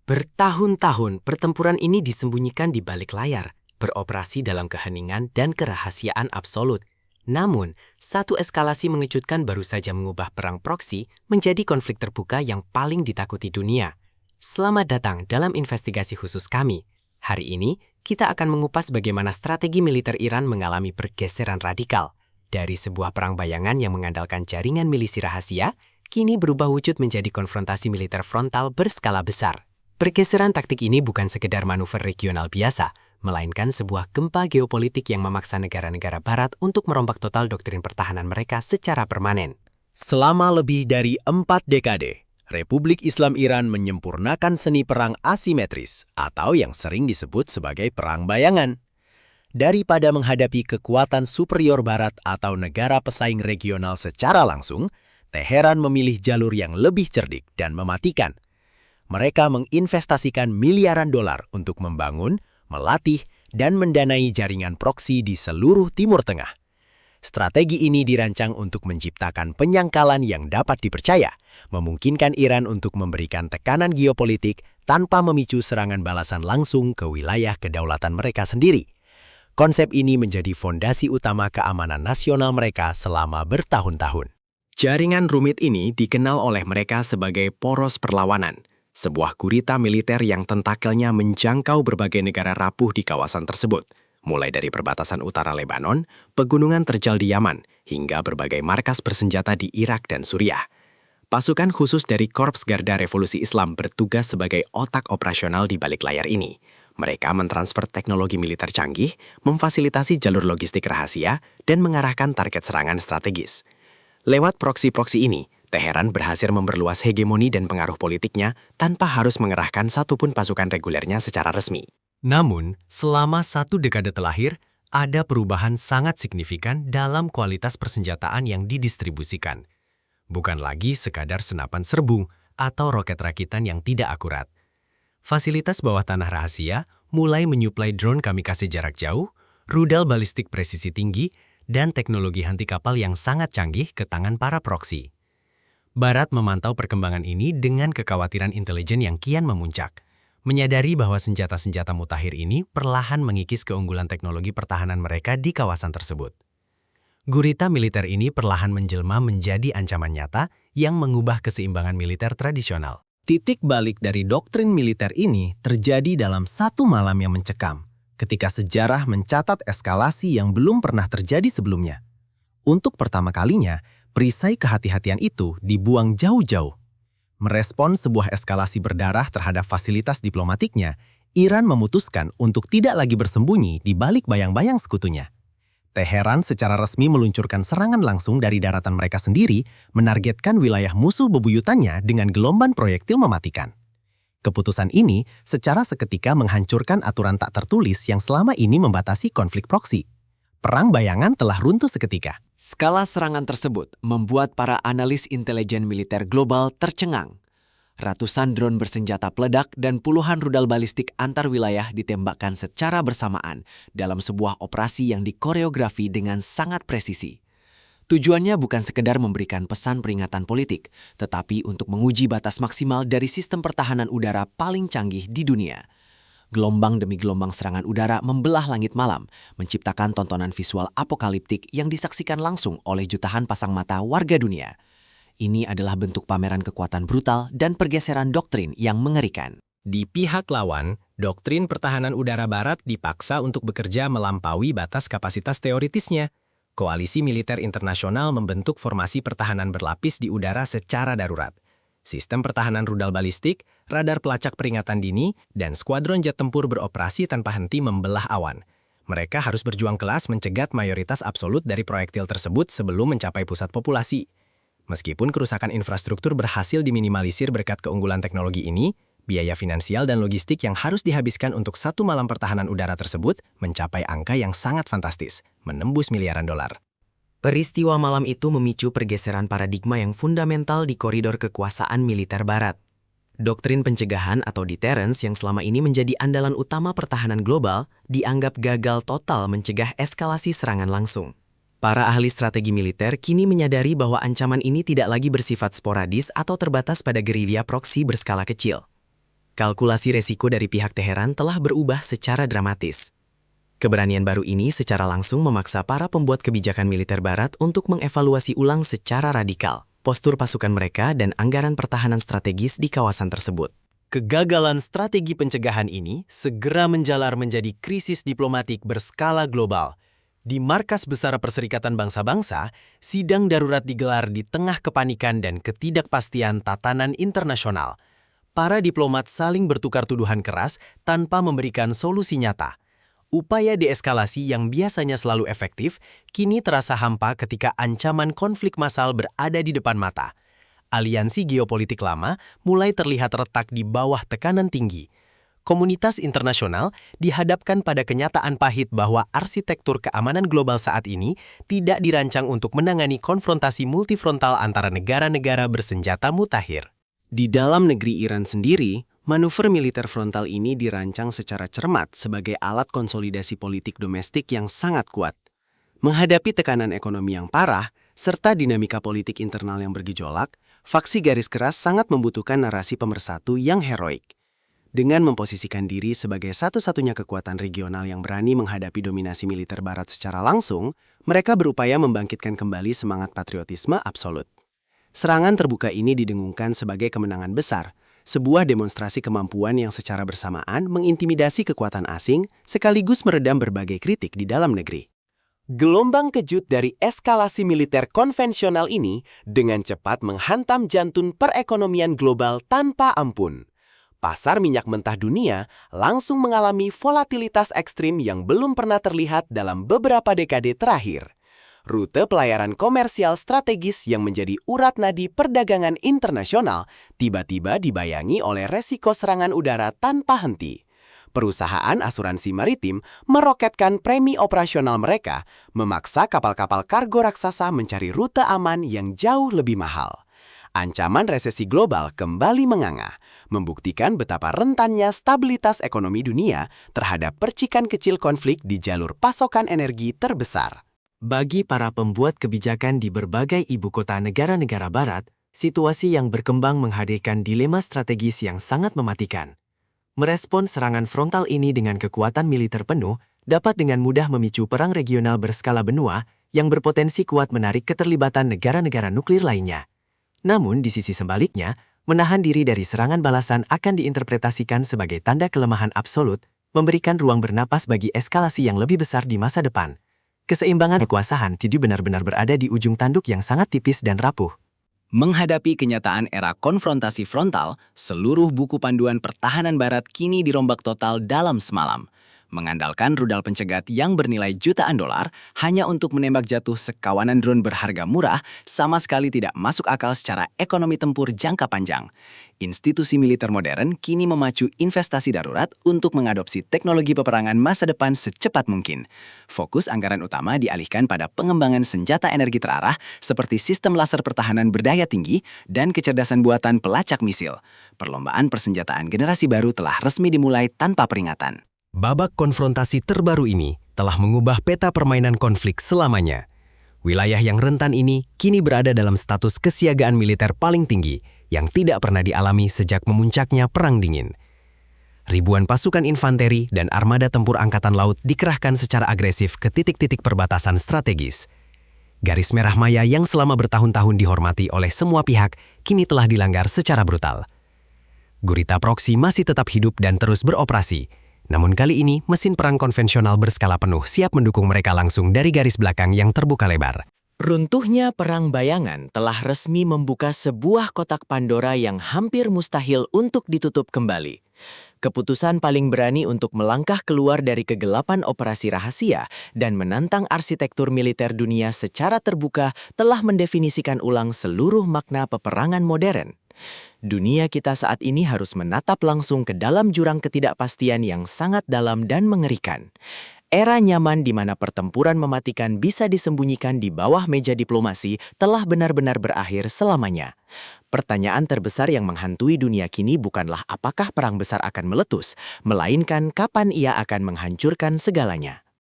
Bertahun-tahun pertempuran ini disembunyikan di balik layar, beroperasi dalam keheningan dan kerahasiaan absolut. Namun, satu eskalasi mengejutkan baru saja mengubah perang proksi menjadi konflik terbuka yang paling ditakuti dunia. Selamat datang dalam investigasi khusus kami. Hari ini, kita akan mengupas bagaimana strategi militer Iran mengalami pergeseran radikal. Dari sebuah perang bayangan yang mengandalkan jaringan milisi rahasia, kini berubah wujud menjadi konfrontasi militer frontal berskala besar. Pergeseran taktik ini bukan sekedar manuver regional biasa, melainkan sebuah gempa geopolitik yang memaksa negara-negara barat untuk merombak total doktrin pertahanan mereka secara permanen. Selama lebih dari 4 dekade, Republik Islam Iran menyempurnakan seni perang asimetris atau yang sering disebut sebagai perang bayangan. Daripada menghadapi kekuatan superior barat atau negara pesaing regional secara langsung, Teheran memilih jalur yang lebih cerdik dan mematikan. Mereka menginvestasikan miliaran dolar untuk membangun, melatih, dan mendanai jaringan proksi di seluruh Timur Tengah. Strategi ini dirancang untuk menciptakan penyangkalan yang dapat dipercaya, memungkinkan Iran untuk memberikan tekanan geopolitik tanpa memicu serangan balasan langsung ke wilayah kedaulatan mereka sendiri. Konsep ini menjadi fondasi utama keamanan nasional mereka selama bertahun-tahun. Jaringan rumit ini dikenal oleh mereka sebagai poros perlawanan, sebuah gurita militer yang tentakelnya menjangkau berbagai negara rapuh di kawasan tersebut, mulai dari perbatasan utara Lebanon, pegunungan terjal di Yaman, hingga berbagai markas bersenjata di Irak dan Suriah. Pasukan khusus dari Korps Garda Revolusi Islam bertugas sebagai otak operasional di balik layar ini. Mereka mentransfer teknologi militer canggih, memfasilitasi jalur logistik rahasia, dan mengarahkan target serangan strategis. Lewat proksi-proksi ini, Teheran berhasil memperluas hegemoni dan pengaruh politiknya tanpa harus mengerahkan satupun pasukan regulernya secara resmi. Namun, selama 1 dekade terakhir, ada perubahan sangat signifikan dalam kualitas persenjataan yang didistribusikan. Bukan lagi sekadar senapan serbung atau roket rakitan yang tidak akurat. Fasilitas bawah tanah rahasia mulai menyuplai drone kamikaze jarak jauh, rudal balistik presisi tinggi, dan teknologi anti kapal yang sangat canggih ke tangan para proksi. Barat memantau perkembangan ini dengan kekhawatiran intelijen yang kian memuncak, menyadari bahwa senjata-senjata mutakhir ini perlahan mengikis keunggulan teknologi pertahanan mereka di kawasan tersebut. Gurita militer ini perlahan menjelma menjadi ancaman nyata yang mengubah keseimbangan militer tradisional. Titik balik dari doktrin militer ini terjadi dalam satu malam yang mencekam, ketika sejarah mencatat eskalasi yang belum pernah terjadi sebelumnya. Untuk pertama kalinya, perisai kehati-hatian itu dibuang jauh-jauh. Merespon sebuah eskalasi berdarah terhadap fasilitas diplomatiknya, Iran memutuskan untuk tidak lagi bersembunyi di balik bayang-bayang sekutunya. Teheran secara resmi meluncurkan serangan langsung dari daratan mereka sendiri, menargetkan wilayah musuh bebuyutannya dengan gelombang proyektil mematikan. Keputusan ini secara seketika menghancurkan aturan tak tertulis yang selama ini membatasi konflik proksi. Perang bayangan telah runtuh seketika. Skala serangan tersebut membuat para analis intelijen militer global tercengang. Ratusan drone bersenjata peledak dan puluhan rudal balistik antar wilayah ditembakkan secara bersamaan dalam sebuah operasi yang dikoreografi dengan sangat presisi. Tujuannya bukan sekedar memberikan pesan peringatan politik, tetapi untuk menguji batas maksimal dari sistem pertahanan udara paling canggih di dunia. Gelombang demi gelombang serangan udara membelah langit malam, menciptakan tontonan visual apokaliptik yang disaksikan langsung oleh jutaan pasang mata warga dunia. Ini adalah bentuk pameran kekuatan brutal dan pergeseran doktrin yang mengerikan. Di pihak lawan, doktrin pertahanan udara barat dipaksa untuk bekerja melampaui batas kapasitas teoritisnya. Koalisi militer internasional membentuk formasi pertahanan berlapis di udara secara darurat. Sistem pertahanan rudal balistik, radar pelacak peringatan dini, dan skuadron jet tempur beroperasi tanpa henti membelah awan. Mereka harus berjuang keras mencegat mayoritas absolut dari proyektil tersebut sebelum mencapai pusat populasi. Meskipun kerusakan infrastruktur berhasil diminimalisir berkat keunggulan teknologi ini, biaya finansial dan logistik yang harus dihabiskan untuk 1 malam pertahanan udara tersebut mencapai angka yang sangat fantastis, menembus miliaran dolar. Peristiwa malam itu memicu pergeseran paradigma yang fundamental di koridor kekuasaan militer barat. Doktrin pencegahan atau deterrence yang selama ini menjadi andalan utama pertahanan global dianggap gagal total mencegah eskalasi serangan langsung. Para ahli strategi militer kini menyadari bahwa ancaman ini tidak lagi bersifat sporadis atau terbatas pada gerilya proksi berskala kecil. Kalkulasi resiko dari pihak Teheran telah berubah secara dramatis. Keberanian baru ini secara langsung memaksa para pembuat kebijakan militer Barat untuk mengevaluasi ulang secara radikal postur pasukan mereka dan anggaran pertahanan strategis di kawasan tersebut. Kegagalan strategi pencegahan ini segera menjalar menjadi krisis diplomatik berskala global. Di Markas Besar Perserikatan Bangsa-Bangsa, sidang darurat digelar di tengah kepanikan dan ketidakpastian tatanan internasional. Para diplomat saling bertukar tuduhan keras tanpa memberikan solusi nyata. Upaya deeskalasi yang biasanya selalu efektif, kini terasa hampa ketika ancaman konflik massal berada di depan mata. Aliansi geopolitik lama mulai terlihat retak di bawah tekanan tinggi. Komunitas internasional dihadapkan pada kenyataan pahit bahwa arsitektur keamanan global saat ini tidak dirancang untuk menangani konfrontasi multifrontal antara negara-negara bersenjata mutakhir. Di dalam negeri Iran sendiri, manuver militer frontal ini dirancang secara cermat sebagai alat konsolidasi politik domestik yang sangat kuat. Menghadapi tekanan ekonomi yang parah, serta dinamika politik internal yang bergejolak, faksi garis keras sangat membutuhkan narasi pemersatu yang heroik. Dengan memposisikan diri sebagai satu-satunya kekuatan regional yang berani menghadapi dominasi militer Barat secara langsung, mereka berupaya membangkitkan kembali semangat patriotisme absolut. Serangan terbuka ini didengungkan sebagai kemenangan besar, sebuah demonstrasi kemampuan yang secara bersamaan mengintimidasi kekuatan asing sekaligus meredam berbagai kritik di dalam negeri. Gelombang kejut dari eskalasi militer konvensional ini dengan cepat menghantam jantung perekonomian global tanpa ampun. Pasar minyak mentah dunia langsung mengalami volatilitas ekstrim yang belum pernah terlihat dalam beberapa dekade terakhir. Rute pelayaran komersial strategis yang menjadi urat nadi perdagangan internasional tiba-tiba dibayangi oleh resiko serangan udara tanpa henti. Perusahaan asuransi maritim meroketkan premi operasional mereka, memaksa kapal-kapal kargo raksasa mencari rute aman yang jauh lebih mahal. Ancaman resesi global kembali menganga, membuktikan betapa rentannya stabilitas ekonomi dunia terhadap percikan kecil konflik di jalur pasokan energi terbesar. Bagi para pembuat kebijakan di berbagai ibu kota negara-negara Barat, situasi yang berkembang menghadirkan dilema strategis yang sangat mematikan. Merespon serangan frontal ini dengan kekuatan militer penuh dapat dengan mudah memicu perang regional berskala benua yang berpotensi kuat menarik keterlibatan negara-negara nuklir lainnya. Namun di sisi sebaliknya, menahan diri dari serangan balasan akan diinterpretasikan sebagai tanda kelemahan absolut, memberikan ruang bernapas bagi eskalasi yang lebih besar di masa depan. Keseimbangan kekuasaan tidak benar-benar berada di ujung tanduk yang sangat tipis dan rapuh. Menghadapi kenyataan era konfrontasi frontal, seluruh buku panduan pertahanan Barat kini dirombak total dalam semalam. Mengandalkan rudal pencegat yang bernilai jutaan dolar hanya untuk menembak jatuh sekawanan drone berharga murah sama sekali tidak masuk akal secara ekonomi tempur jangka panjang. Institusi militer modern kini memacu investasi darurat untuk mengadopsi teknologi peperangan masa depan secepat mungkin. Fokus anggaran utama dialihkan pada pengembangan senjata energi terarah seperti sistem laser pertahanan berdaya tinggi dan kecerdasan buatan pelacak misil. Perlombaan persenjataan generasi baru telah resmi dimulai tanpa peringatan. Babak konfrontasi terbaru ini telah mengubah peta permainan konflik selamanya. Wilayah yang rentan ini kini berada dalam status kesiagaan militer paling tinggi yang tidak pernah dialami sejak memuncaknya Perang Dingin. Ribuan pasukan infanteri dan armada tempur angkatan laut dikerahkan secara agresif ke titik-titik perbatasan strategis. Garis merah maya yang selama bertahun-tahun dihormati oleh semua pihak kini telah dilanggar secara brutal. Gurita proksi masih tetap hidup dan terus beroperasi. Namun kali ini, mesin perang konvensional berskala penuh siap mendukung mereka langsung dari garis belakang yang terbuka lebar. Runtuhnya perang bayangan telah resmi membuka sebuah kotak Pandora yang hampir mustahil untuk ditutup kembali. Keputusan paling berani untuk melangkah keluar dari kegelapan operasi rahasia dan menantang arsitektur militer dunia secara terbuka telah mendefinisikan ulang seluruh makna peperangan modern. Dunia kita saat ini harus menatap langsung ke dalam jurang ketidakpastian yang sangat dalam dan mengerikan. Era nyaman di mana pertempuran mematikan bisa disembunyikan di bawah meja diplomasi telah benar-benar berakhir selamanya. Pertanyaan terbesar yang menghantui dunia kini bukanlah apakah perang besar akan meletus, melainkan kapan ia akan menghancurkan segalanya.